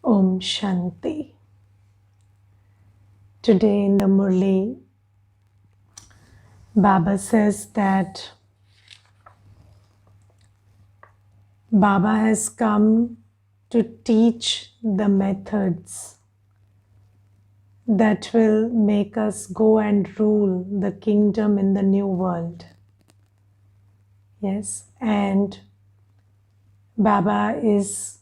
Om Shanti. Today in the Murli, Baba says that Baba has come to teach the methods that will make us go and rule the kingdom in the new world. Yes, and Baba is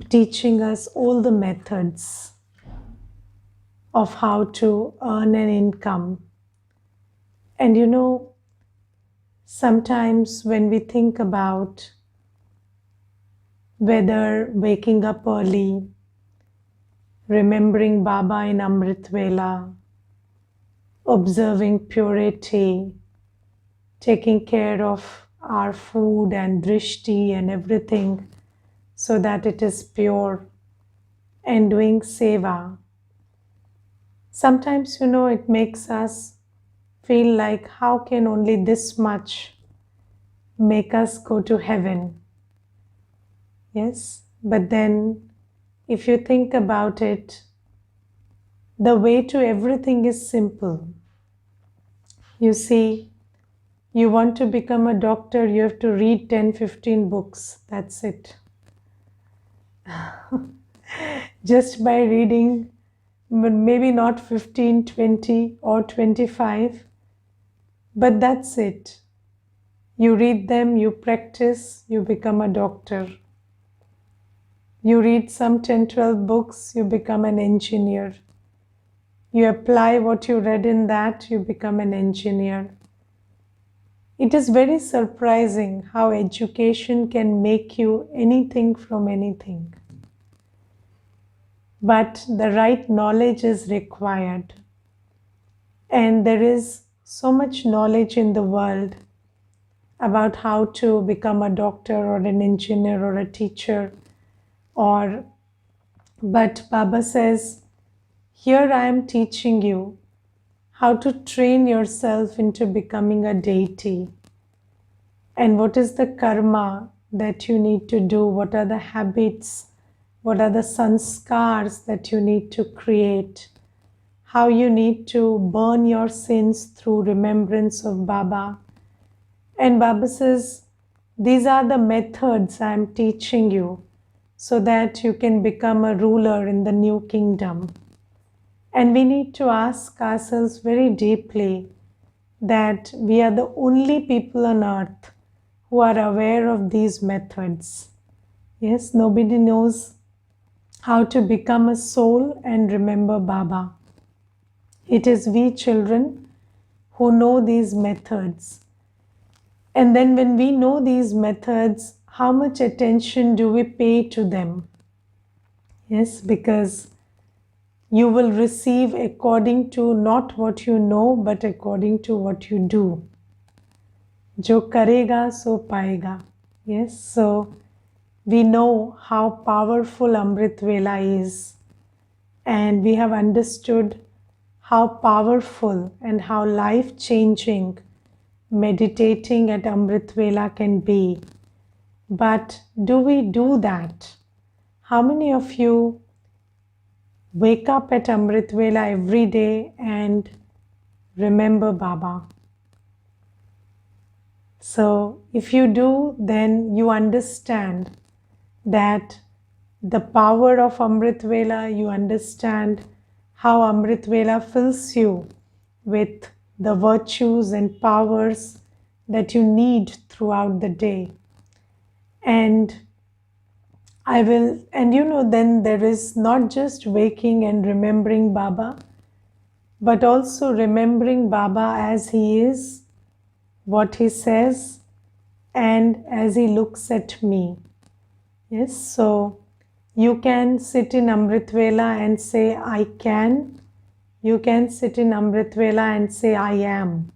teaching us all the methods of how to earn an income. And sometimes when we think about whether waking up early, remembering Baba in Amrit Vela, observing purity, taking care of our food and drishti and everything so that it is pure, and doing seva. Sometimes, it makes us feel like how can only this much make us go to heaven? Yes, but then if you think about it, the way to everything is simple. You see, you want to become a doctor, you have to read 10-15 books. That's it. Just by reading, maybe not 15, 20 or 25, but that's it. You read them, you practice, you become a doctor. You read some 10-12 books, you become an engineer. You apply what you read in that, you become an engineer. It is very surprising how education can make you anything from anything. But the right knowledge is required. And there is so much knowledge in the world about how to become a doctor or an engineer or a teacher. But Baba says, here I am teaching you how to train yourself into becoming a deity. And what is the karma that you need to do? What are the habits? What are the sanskars that you need to create? How you need to burn your sins through remembrance of Baba. And Baba says, these are the methods I am teaching you so that you can become a ruler in the new kingdom. And we need to ask ourselves very deeply that we are the only people on earth who are aware of these methods. Yes, nobody knows how to become a soul and remember Baba. It is we children who know these methods. And then when we know these methods, how much attention do we pay to them? Yes, because you will receive according to not what you know, but according to what you do. Jo karega, so paega. Yes, so we know how powerful Amrit Vela is, and we have understood how powerful and how life-changing meditating at Amrit Vela can be. But do we do that? How many of you wake up at Amrit Vela every day and remember Baba? So if you do, then you understand that the power of Amrit Vela, you understand how Amrit Vela fills you with the virtues and powers that you need throughout the day. And then there is not just waking and remembering Baba, but also remembering Baba as he is, what he says, and as he looks at me. Yes, so you can sit in Amrit Vela and say, I can. You can sit in Amrit Vela and say, I am.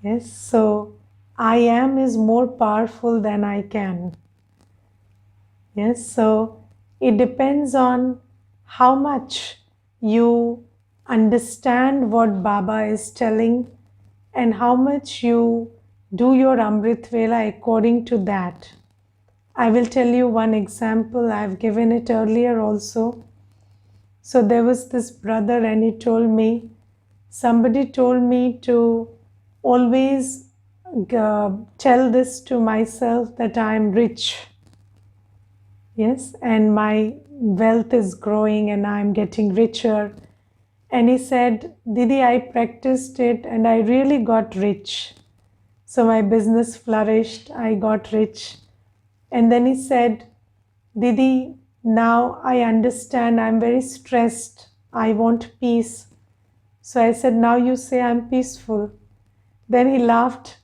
Yes, so I am is more powerful than I can. Yes, so it depends on how much you understand what Baba is telling and how much you do your Amrit Vela according to that. I will tell you one example. I've given it earlier also. So there was this brother and he told me, somebody told me to always tell this to myself that I am rich. Yes, and my wealth is growing and I am getting richer. And he said, Didi, I practiced it and I really got rich. So my business flourished, I got rich. And then he said, Didi, now I understand I'm very stressed. I want peace. So I said, now you say I'm peaceful. Then he laughed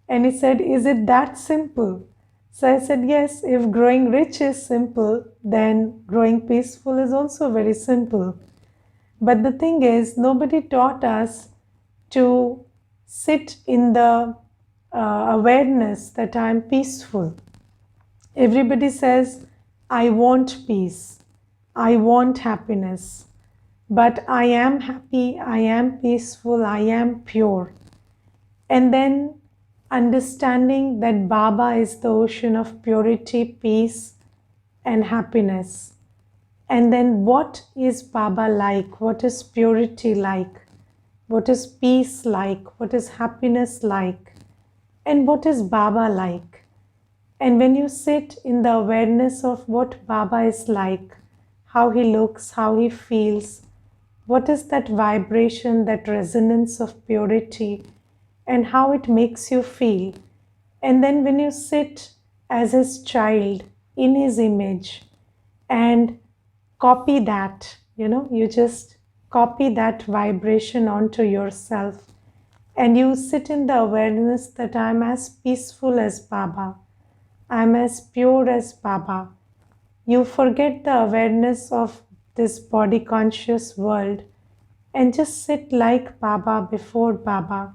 and he said, is it that simple? So I said, yes, if growing rich is simple, then growing peaceful is also very simple. But the thing is, nobody taught us to sit in the awareness that I am peaceful. Everybody says, I want peace, I want happiness, but I am happy, I am peaceful, I am pure. And then understanding that Baba is the ocean of purity, peace, and happiness. And then what is Baba like? What is purity like? What is peace like? What is happiness like? And what is Baba like? And when you sit in the awareness of what Baba is like, how he looks, how he feels, what is that vibration, that resonance of purity, and how it makes you feel. And then when you sit as his child in his image and copy that, you just copy that vibration onto yourself and you sit in the awareness that I'm as peaceful as Baba, I'm as pure as Baba. You forget the awareness of this body conscious world and just sit like Baba before Baba.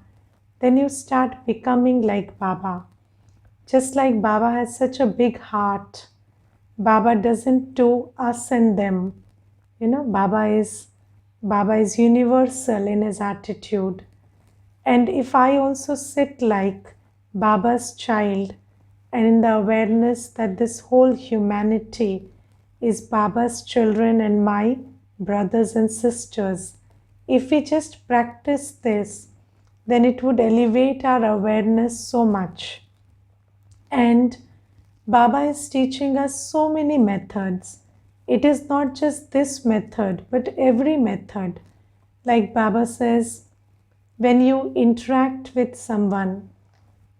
Then you start becoming like Baba. Just like Baba has such a big heart, Baba doesn't do us and them. Baba is universal in his attitude. And if I also sit like Baba's child and in the awareness that this whole humanity is Baba's children and my brothers and sisters, if we just practice this, then it would elevate our awareness so much. And Baba is teaching us so many methods. It is not just this method, but every method. Like Baba says, when you interact with someone,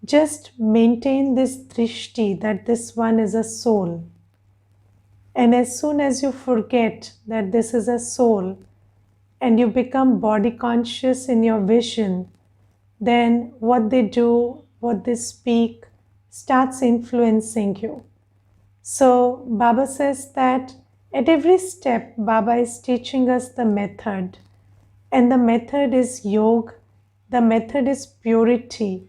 just maintain this drishti that this one is a soul. And as soon as you forget that this is a soul and you become body conscious in your vision, then what they do, what they speak, starts influencing you. So Baba says that at every step, Baba is teaching us the method. And the method is yoga, the method is purity.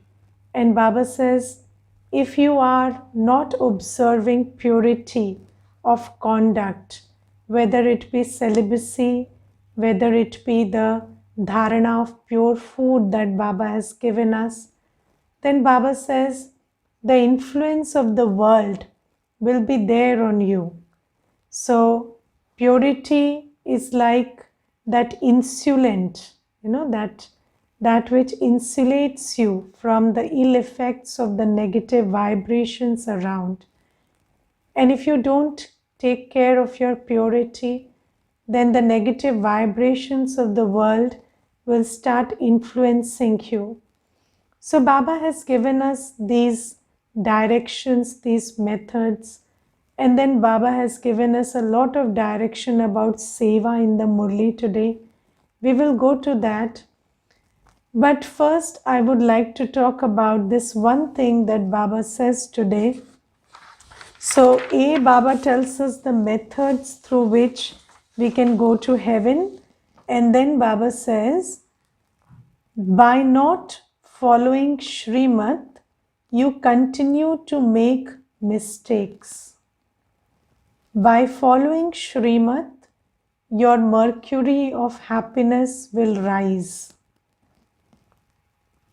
And Baba says, if you are not observing purity of conduct, whether it be celibacy, whether it be the dharana of pure food that Baba has given us, then Baba says the influence of the world will be there on you. So purity is like that insulant, that which insulates you from the ill effects of the negative vibrations around. And if you don't take care of your purity, then the negative vibrations of the world will start influencing you. So Baba has given us these directions, these methods, and then Baba has given us a lot of direction about Seva in the Murli today. We will go to that. But first I would like to talk about this one thing that Baba says today. So Baba tells us the methods through which we can go to heaven, and then Baba says, by not following Shrimat, you continue to make mistakes. By following Shrimat, your mercury of happiness will rise.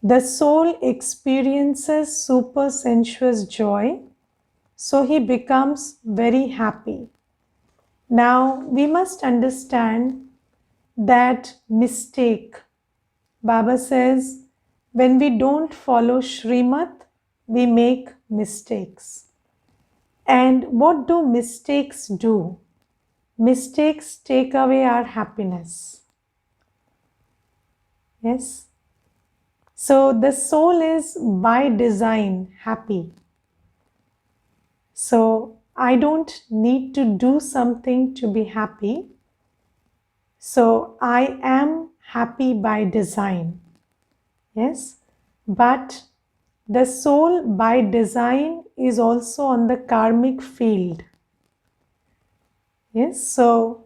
The soul experiences super sensuous joy, so he becomes very happy. Now we must understand that mistake. Baba says, when we don't follow Shrimat, we make mistakes. And what do mistakes do? Mistakes take away our happiness. Yes? So the soul is by design happy. So I don't need to do something to be happy. So I am happy by design. Yes? But the soul by design is also on the karmic field. Yes? So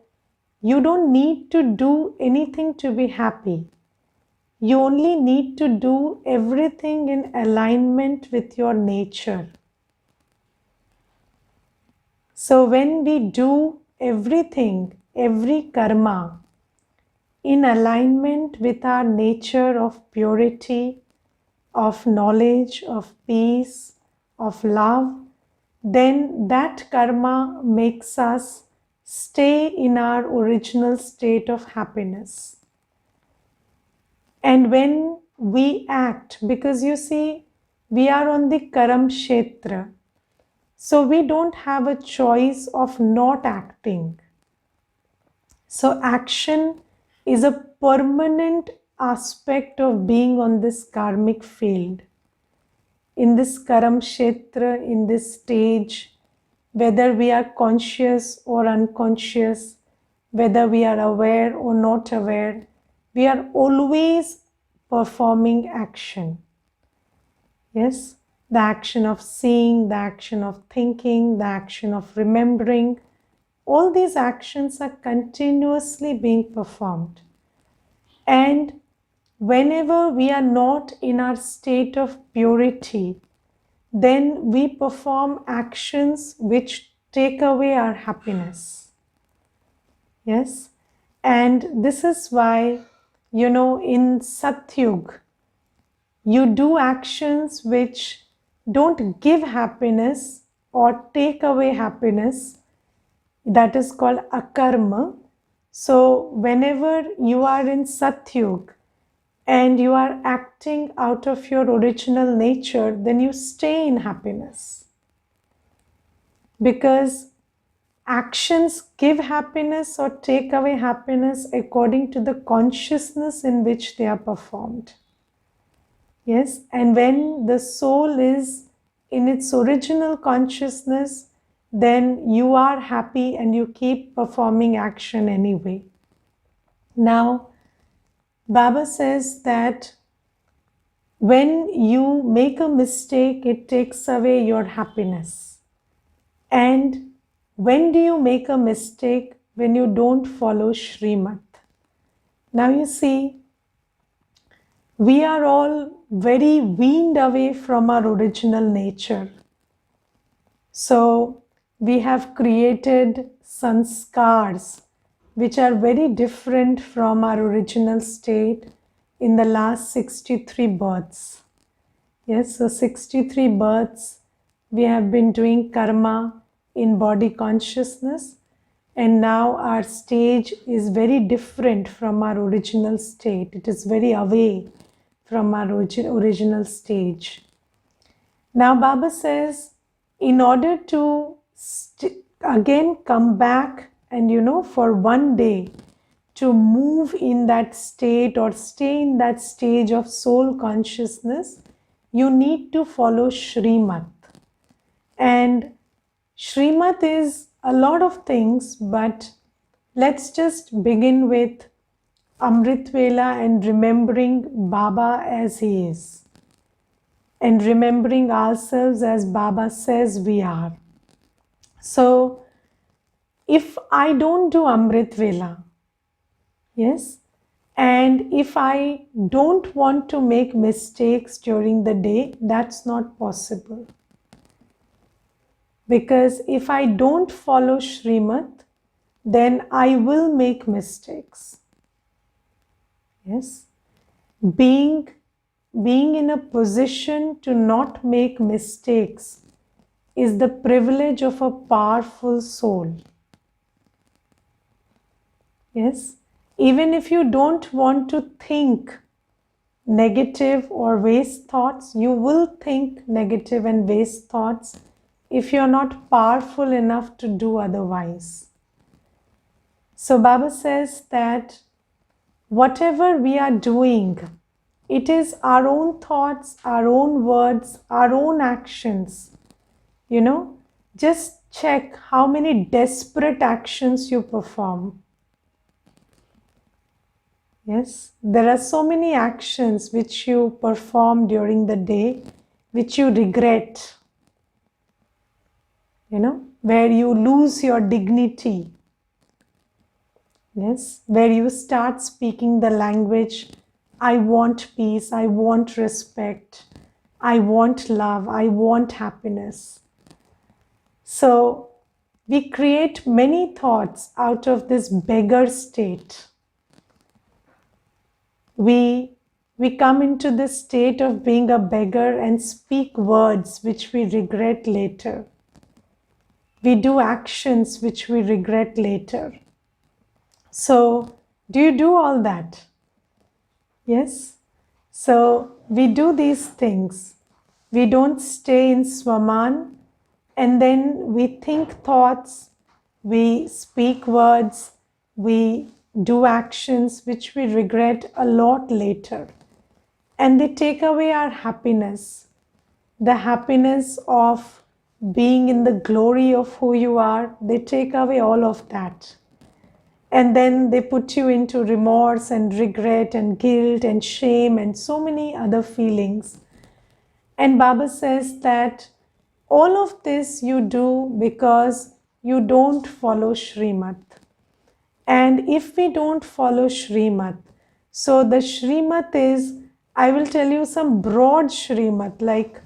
you don't need to do anything to be happy. You only need to do everything in alignment with your nature. So when we do everything, every karma, in alignment with our nature of purity, of knowledge, of peace, of love, then that karma makes us stay in our original state of happiness. And when we act, because you see, we are on the Karam Kshetra, so we don't have a choice of not acting. So action is a permanent aspect of being on this karmic field. In this Karam Kshetra, in this stage, whether we are conscious or unconscious, whether we are aware or not aware, we are always performing action. Yes, the action of seeing, the action of thinking, the action of remembering, all these actions are continuously being performed. And whenever we are not in our state of purity, then we perform actions which take away our happiness. Yes, and this is why, in Satyug, you do actions which don't give happiness or take away happiness. That is called akarma. So whenever you are in Satyug and you are acting out of your original nature, then you stay in happiness. Because actions give happiness or take away happiness according to the consciousness in which they are performed. Yes, and when the soul is in its original consciousness, then you are happy and you keep performing action anyway. Now, Baba says that when you make a mistake, it takes away your happiness. And when do you make a mistake? When you don't follow Shrimat. Now you see, we are all very weaned away from our original nature. So we have created sanskars which are very different from our original state in the last 63 births. Yes, so 63 births we have been doing karma in body consciousness, and now our stage is very different from our original state. It is very away from our original stage. Now Baba says, in order to again come back and for one day to move in that state or stay in that stage of soul consciousness, you need to follow Shrimat. And Shrimat is a lot of things, but let's just begin with Amrit Vela and remembering Baba as he is, and remembering ourselves as Baba says we are. So if I don't do Amrit Vela, yes, and if I don't want to make mistakes during the day, that's not possible. Because if I don't follow Shrimat, then I will make mistakes. Yes, being in a position to not make mistakes is the privilege of a powerful soul. Yes, even if you don't want to think negative or waste thoughts, you will think negative and waste thoughts if you're not powerful enough to do otherwise. So Baba says that whatever we are doing, it is our own thoughts, our own words, our own actions. Just check how many desperate actions you perform. Yes, there are so many actions which you perform during the day which you regret, where you lose your dignity. Yes, where you start speaking the language, I want peace, I want respect, I want love, I want happiness. So we create many thoughts out of this beggar state. We come into this state of being a beggar and speak words which we regret later. We do actions which we regret later. So, do you do all that? Yes? So, we do these things. We don't stay in Swaman and then we think thoughts, we speak words, we do actions which we regret a lot later. And they take away our happiness, the happiness of being in the glory of who you are. They take away all of that. And then they put you into remorse and regret and guilt and shame and so many other feelings. And Baba says that all of this you do because you don't follow Shrimat. And if we don't follow Shrimat, so the Shrimat is, I will tell you some broad Shrimat, like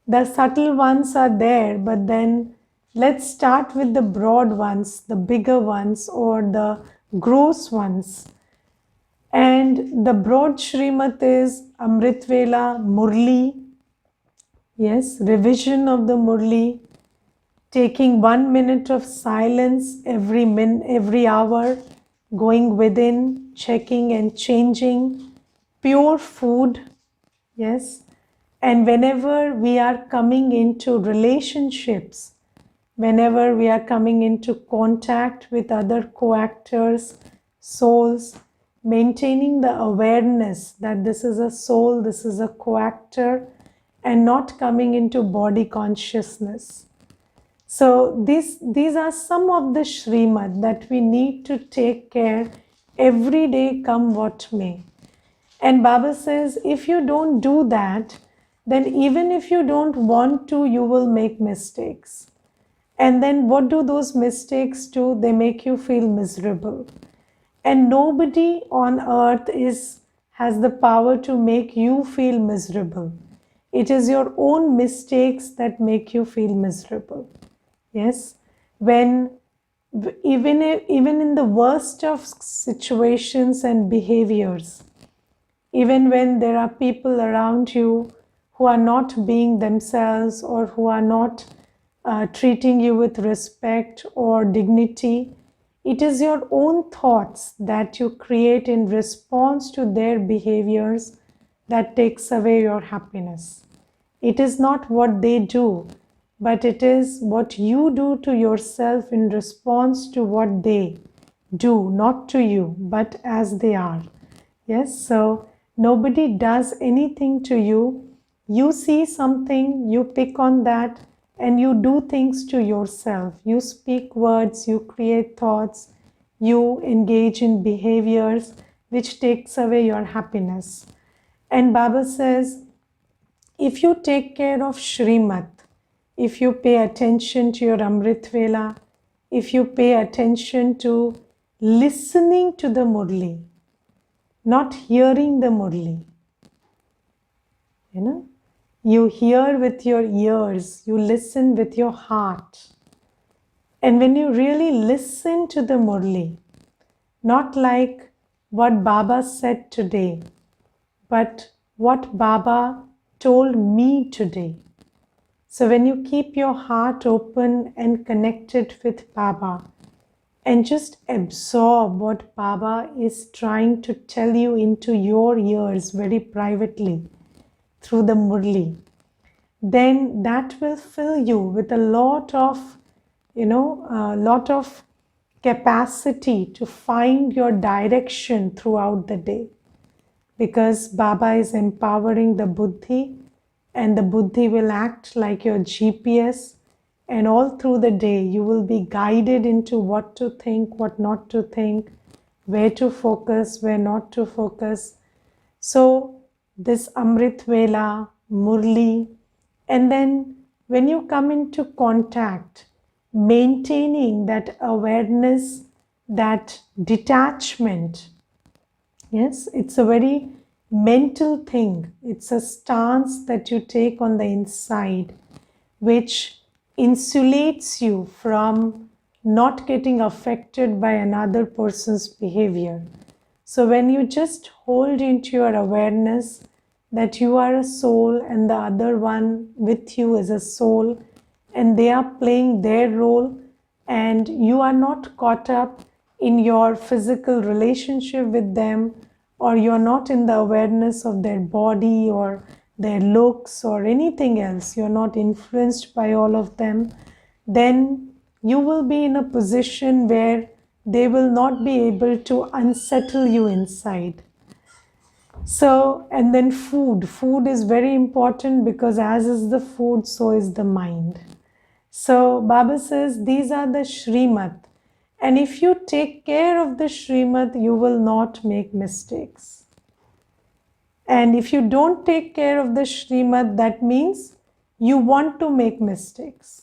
the subtle ones are there, but then let's start with the broad ones, the bigger ones or the gross ones. And the broad Shrimat is Amrit Vela, Murli, yes, revision of the Murli, taking 1 minute of silence every hour, going within, checking and changing, pure food, yes. And whenever we are coming into relationships, whenever we are coming into contact with other co-actors, souls, maintaining the awareness that this is a soul, this is a co-actor, and not coming into body consciousness. So these are some of the Shrimad that we need to take care every day, come what may. And Baba says, if you don't do that, then even if you don't want to, you will make mistakes. And then what do those mistakes do? They make you feel miserable. And nobody on earth has the power to make you feel miserable. It is your own mistakes that make you feel miserable. Yes, when even in the worst of situations and behaviors, even when there are people around you who are not being themselves or who are not treating you with respect or dignity, it is your own thoughts that you create in response to their behaviors that takes away your happiness. It is not what they do, but it is what you do to yourself in response to what they do, not to you, but as they are. Yes, so nobody does anything to you. You see something, you pick on that, and you do things to yourself. You speak words, you create thoughts, you engage in behaviors which takes away your happiness. And Baba says, if you take care of Shrimat, if you pay attention to your Amrit Vela, if you pay attention to listening to the Murli, not hearing the Murli, you hear with your ears, you listen with your heart. And when you really listen to the Murli, not like what Baba said today, but what Baba told me today. So when you keep your heart open and connected with Baba, and just absorb what Baba is trying to tell you into your ears very privately through the Murli, then that will fill you with a lot of, capacity to find your direction throughout the day. Because Baba is empowering the Buddhi, and the Buddhi will act like your GPS, and all through the day you will be guided into what to think, what not to think, where to focus, where not to focus. So this Amrit Vela, Murli, and then when you come into contact, maintaining that awareness, that detachment. Yes, it's a very mental thing. It's a stance that you take on the inside, which insulates you from not getting affected by another person's behavior. So when you just hold into your awareness that you are a soul and the other one with you is a soul, and they are playing their role, and you are not caught up in your physical relationship with them, or you're not in the awareness of their body or their looks or anything else, you're not influenced by all of them, then you will be in a position where they will not be able to unsettle you inside. So, and then food. Food is very important, because as is the food, so is the mind. So Baba says these are the Shrimat. And if you take care of the Shrimat, you will not make mistakes. And if you don't take care of the Shrimat, that means you want to make mistakes.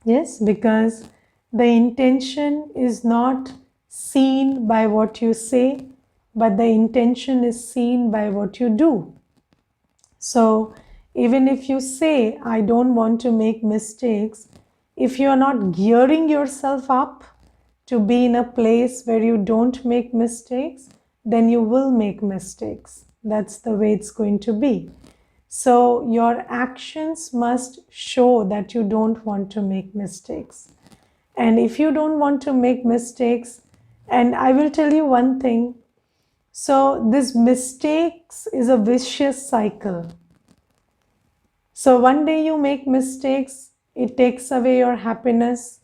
Yes, because the intention is not seen by what you say, but the intention is seen by what you do. So even if you say, I don't want to make mistakes, if you are not gearing yourself up to be in a place where you don't make mistakes, then you will make mistakes. That's the way it's going to be. So your actions must show that you don't want to make mistakes. And if you don't want to make mistakes, and I will tell you one thing, so this mistakes is a vicious cycle. So one day you make mistakes, it takes away your happiness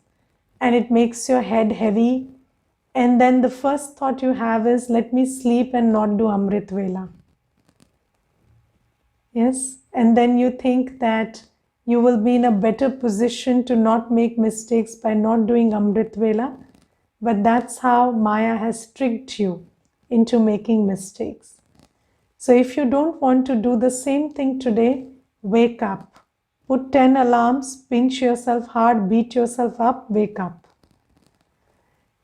and it makes your head heavy. And then the first thought you have is, let me sleep and not do Amrit Vela. Yes, and then you think that you will be in a better position to not make mistakes by not doing Amrit Vela. But that's how Maya has tricked you into making mistakes. So if you don't want to do the same thing today, wake up. Put 10 alarms, pinch yourself hard, beat yourself up, wake up.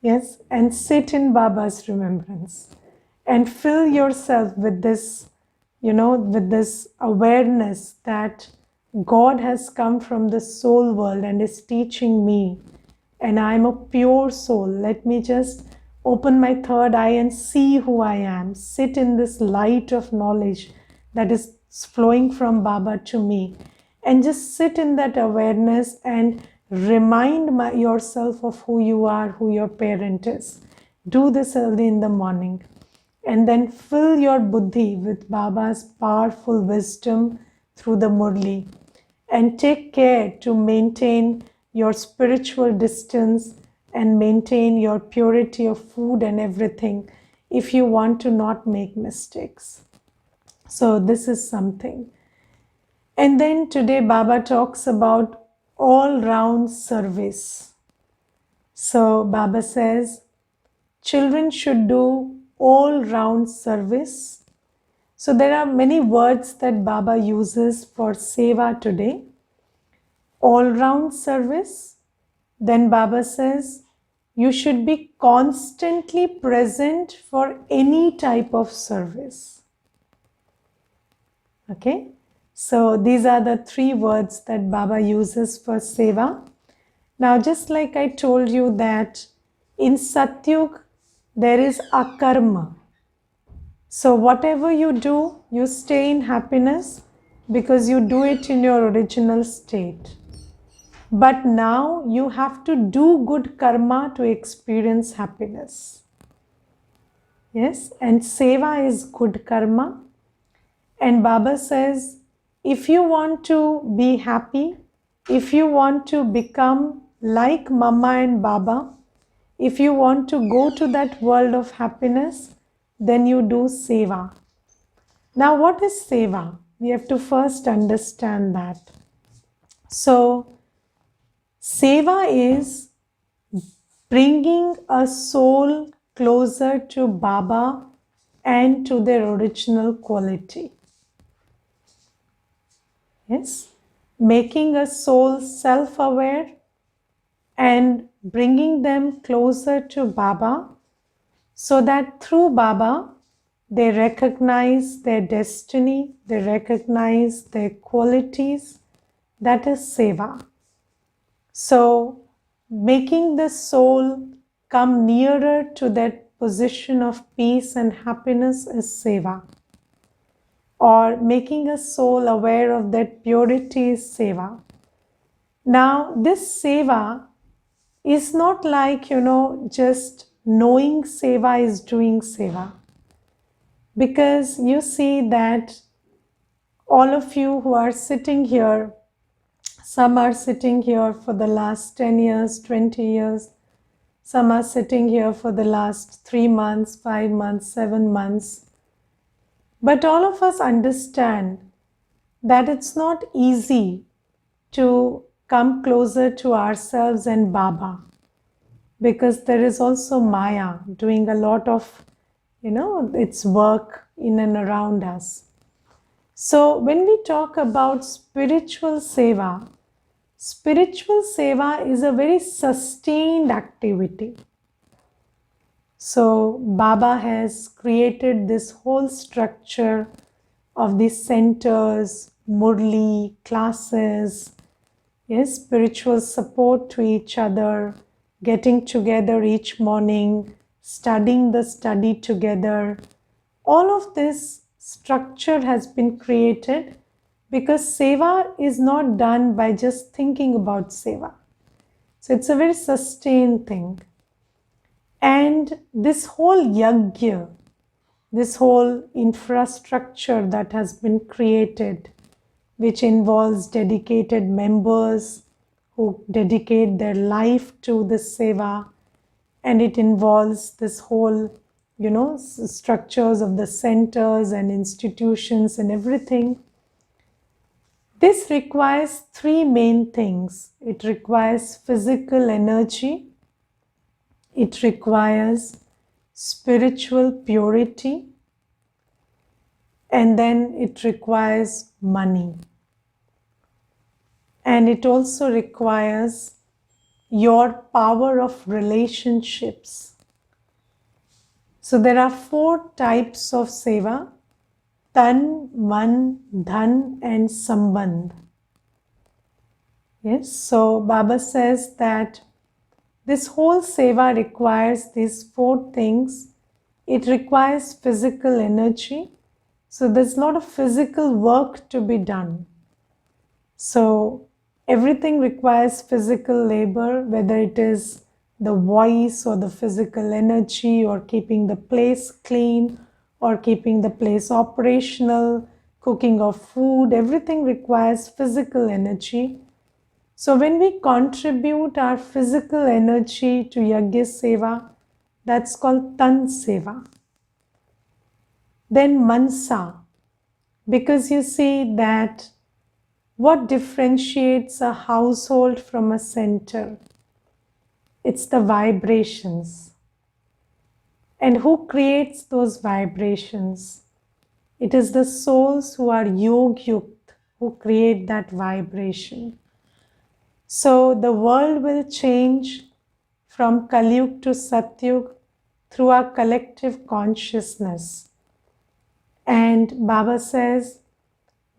Yes, and sit in Baba's remembrance. And fill yourself with this, with this awareness that God has come from the soul world and is teaching me. And I'm a pure soul. Let me just open my third eye and see who I am. Sit in this light of knowledge that is flowing from Baba to me. And just sit in that awareness and remind yourself of who you are, who your parent is. Do this early in the morning. And then fill your buddhi with Baba's powerful wisdom through the Murli. And take care to maintain your spiritual distance and maintain your purity of food and everything if you want to not make mistakes. So this is something. And then today Baba talks about all-round service. So Baba says, children should do all-round service. So there are many words that Baba uses for Seva today. All-round service. Then Baba says, you should be constantly present for any type of service. Okay? So these are the three words that Baba uses for Seva. Now, just like I told you that in Satyug, there is akarma. So whatever you do, you stay in happiness. because you do it in your original state. But now you have to do good karma to experience happiness. Yes, and seva is good karma. And Baba says, if you want to be happy, if you want to become like Mama and Baba, if you want to go to that world of happiness, then you do seva. Now, what is seva? We have to first understand that. So, seva is bringing a soul closer to Baba and to their original quality. Yes, making a soul self-aware and bringing them closer to Baba so that through Baba they recognize their destiny, they recognize their qualities. That is seva. So, making the soul come nearer to that position of peace and happiness is seva. Or making a soul aware of that purity is seva. Now, this seva is not like, just knowing seva is doing seva. Because you see that all of you who are sitting here, some are sitting here for the last 10 years, 20 years. Some are sitting here for the last 3 months, 5 months, 7 months. But all of us understand that it's not easy to come closer to ourselves and Baba, because there is also Maya doing a lot of, its work in and around us. So when we talk about spiritual seva is a very sustained activity. So Baba has created this whole structure of these centers, murli, classes, yes, spiritual support to each other, getting together each morning, studying the study together. All of this structure has been created because seva is not done by just thinking about seva. So it's a very sustained thing. And this whole yajna, this whole infrastructure that has been created, which involves dedicated members who dedicate their life to this seva, and it involves this whole, structures of the centers and institutions and everything. This requires 3 main things. It requires physical energy, it requires spiritual purity, and then it requires money. And it also requires your power of relationships. So there are 4 types of seva: tan, man, dhan, and sambandh. Yes, so Baba says that this whole seva requires these 4 things. It requires physical energy. So there's a lot of physical work to be done. So everything requires physical labor, whether it is the voice or the physical energy or keeping the place clean or keeping the place operational, cooking of food, everything requires physical energy. So when we contribute our physical energy to yajna seva, that's called tan seva. Then mansa, because you see that what differentiates a household from a center? It's the vibrations. And who creates those vibrations? It is the souls who are yog-yukt who create that vibration. So the world will change from Kalyug to Satyug through our collective consciousness. And Baba says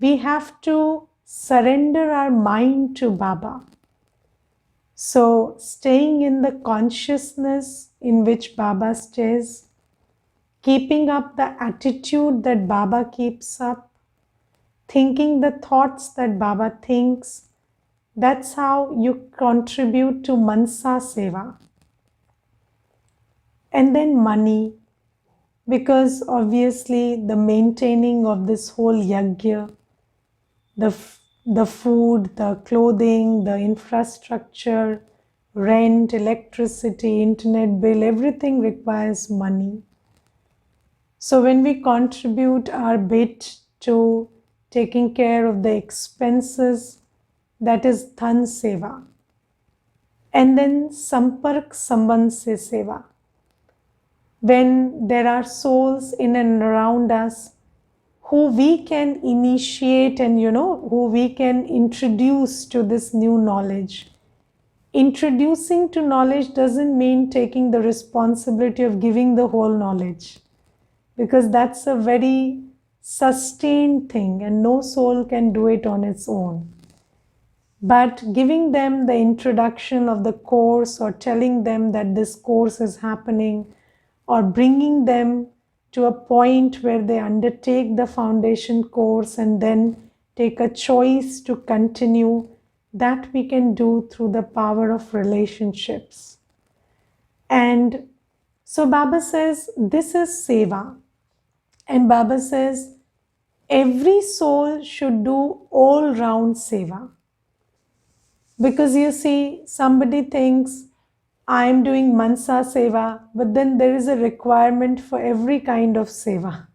we have to surrender our mind to Baba. So staying in the consciousness in which Baba stays, keeping up the attitude that Baba keeps up, thinking the thoughts that Baba thinks. That's how you contribute to Mansa Seva. And then money, because obviously the maintaining of this whole yajna, the food, the clothing, the infrastructure, rent, electricity, internet bill, everything requires money. So when we contribute our bit to taking care of the expenses, that is Dhan Seva. And then Sampark Sambandh Se Seva. When there are souls in and around us who we can initiate and who we can introduce to this new knowledge. Introducing to knowledge doesn't mean taking the responsibility of giving the whole knowledge, because that's a very sustained thing and no soul can do it on its own. But giving them the introduction of the course, or telling them that this course is happening, or bringing them to a point where they undertake the foundation course and then take a choice to continue, that we can do through the power of relationships. And so Baba says, this is Seva. And Baba says, every soul should do all-round Seva. Because you see, somebody thinks, I am doing Mansa Seva, but then there is a requirement for every kind of Seva.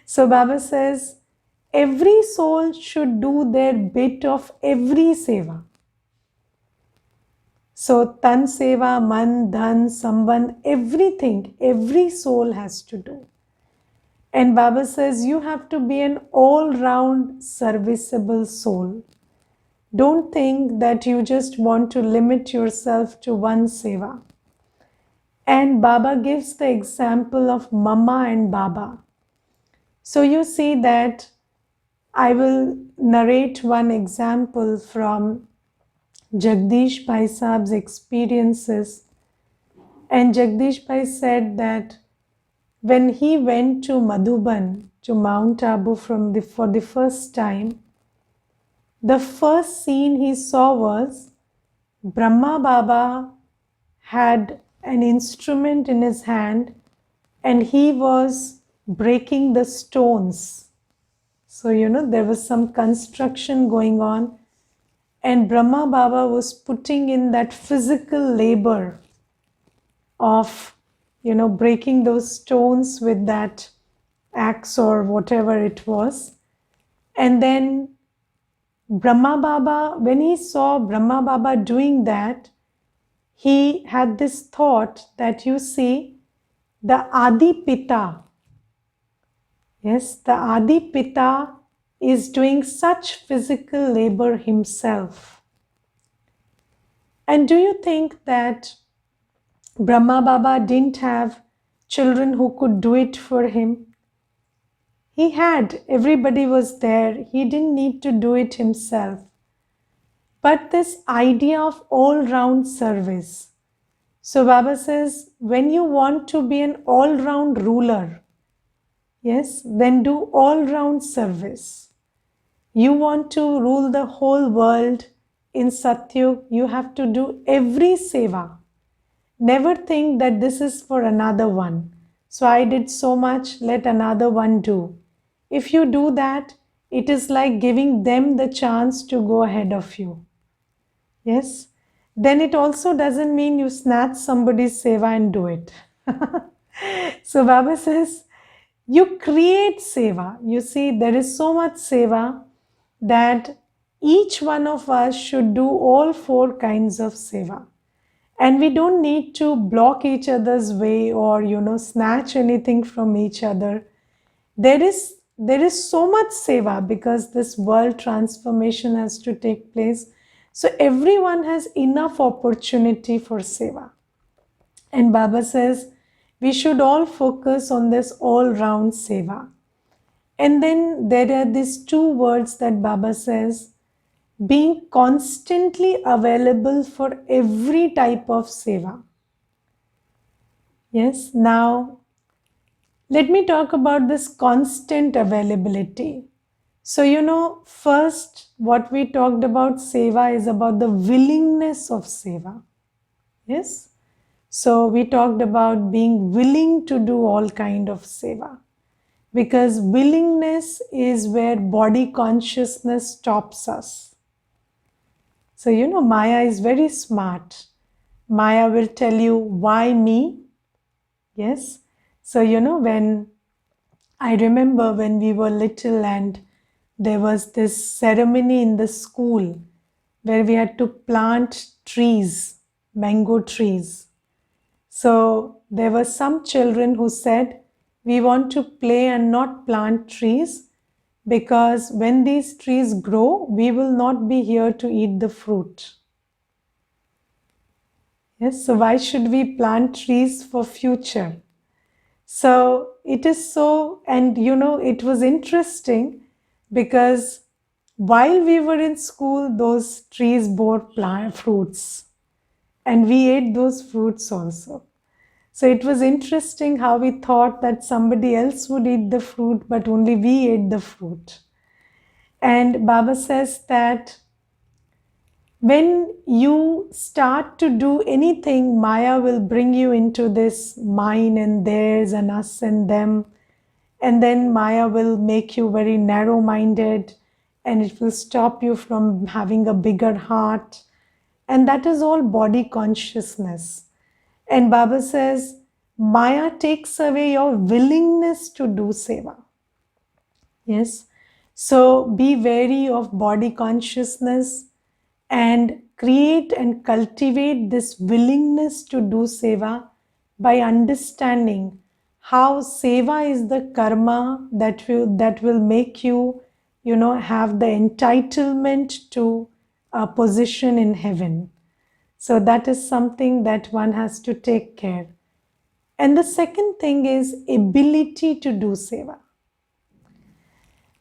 So Baba says, every soul should do their bit of every Seva. So Tan Seva, Man, Dhan, Sambandh, everything, every soul has to do. And Baba says, you have to be an all-round serviceable soul. Don't think that you just want to limit yourself to one Seva. And Baba gives the example of Mama and Baba. So you see that I will narrate one example from Jagdish Bhai Sahab's experiences. And Jagdish Bhai said that when he went to Madhuban, to Mount Abu for the first time, the first scene he saw was Brahma Baba had an instrument in his hand and he was breaking the stones. So, there was some construction going on and Brahma Baba was putting in that physical labor of, breaking those stones with that axe or whatever it was. And then Brahma Baba, when he saw Brahma Baba doing that, he had this thought that, you see, the Adi Pita, yes, the Adi Pita is doing such physical labor himself. And do you think that Brahma Baba didn't have children who could do it for him? He had, everybody was there. He didn't need to do it himself. But this idea of all-round service. So Baba says, when you want to be an all-round ruler, yes, then do all-round service. You want to rule the whole world in Satyug, you have to do every Seva. Never think that this is for another one. So I did so much, let another one do. If you do that, it is like giving them the chance to go ahead of you. Yes? Then it also doesn't mean you snatch somebody's Seva and do it. So Baba says, you create Seva. You see, there is so much Seva that each one of us should do all four kinds of Seva. And we don't need to block each other's way or, snatch anything from each other. There is so much Seva because this world transformation has to take place. So everyone has enough opportunity for Seva. And Baba says, we should all focus on this all-round Seva. And then there are these two words that Baba says, being constantly available for every type of Seva. Yes, now let me talk about this constant availability. So, first what we talked about seva is about the willingness of seva. Yes. So we talked about being willing to do all kind of seva, because willingness is where body consciousness stops us. So, Maya is very smart. Maya will tell you, why me? Yes. So, when I remember when we were little and there was this ceremony in the school where we had to plant trees, mango trees. So there were some children who said, we want to play and not plant trees, because when these trees grow, we will not be here to eat the fruit. Yes, so why should we plant trees for future? So it is so, and it was interesting because while we were in school, those trees bore fruits, and we ate those fruits also. So it was interesting how we thought that somebody else would eat the fruit, but only we ate the fruit. And Baba says that when you start to do anything, Maya will bring you into this mine and theirs and us and them. And then Maya will make you very narrow-minded, and it will stop you from having a bigger heart. And that is all body consciousness. And Baba says, Maya takes away your willingness to do seva. Yes. So be wary of body consciousness and create and cultivate this willingness to do seva by understanding how seva is the karma that will make you, have the entitlement to a position in heaven. So that is something that one has to take care. And the second thing is ability to do seva.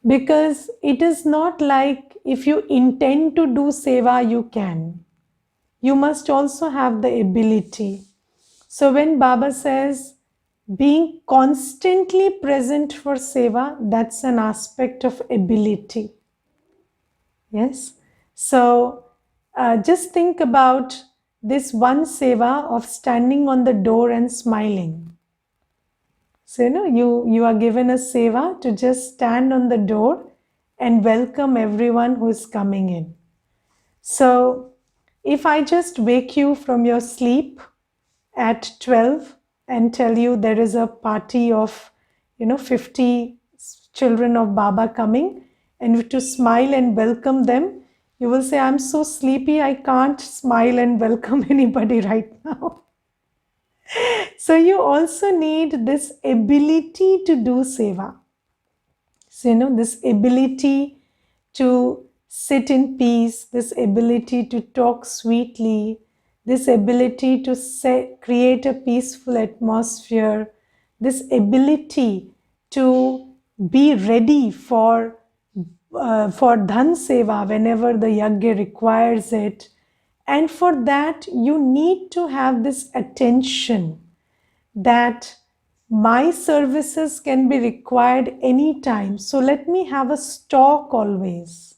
Because it is not like if you intend to do seva, you can. You must also have the ability. So when Baba says being constantly present for seva, that's an aspect of ability. Yes. So just think about this one seva of standing on the door and smiling. So, you are given a seva to just stand on the door and welcome everyone who is coming in. So, if I just wake you from your sleep at 12 and tell you there is a party of, 50 children of Baba coming, and to smile and welcome them, you will say, I'm so sleepy, I can't smile and welcome anybody right now. So you also need this ability to do seva. So, this ability to sit in peace, this ability to talk sweetly, this ability to create a peaceful atmosphere, this ability to be ready for dhan seva whenever the yajna requires it. And for that, you need to have this attention that my services can be required anytime. So let me have a stock always.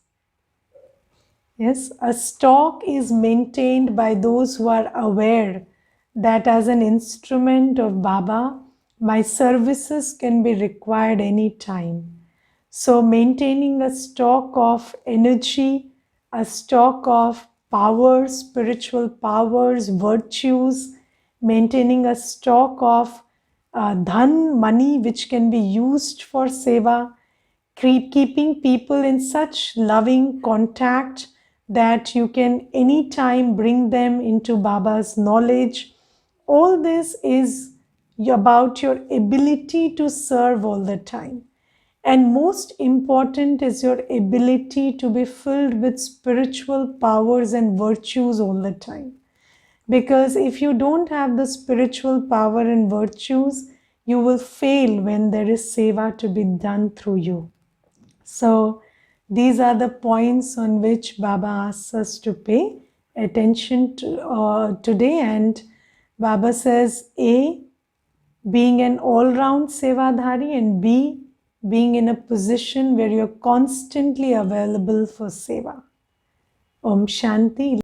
Yes, a stock is maintained by those who are aware that as an instrument of Baba, my services can be required anytime. So maintaining a stock of energy, a stock of powers, spiritual powers, virtues, maintaining a stock of dhan, money, which can be used for seva, keeping people in such loving contact that you can anytime bring them into Baba's knowledge. All this is about your ability to serve all the time. And most important is your ability to be filled with spiritual powers and virtues all the time. Because if you don't have the spiritual power and virtues, you will fail when there is seva to be done through you. So these are the points on which Baba asks us to pay attention to today. And Baba says, A, being an all-round sevadhari, and B, being in a position where you're constantly available for seva. Om Shanti.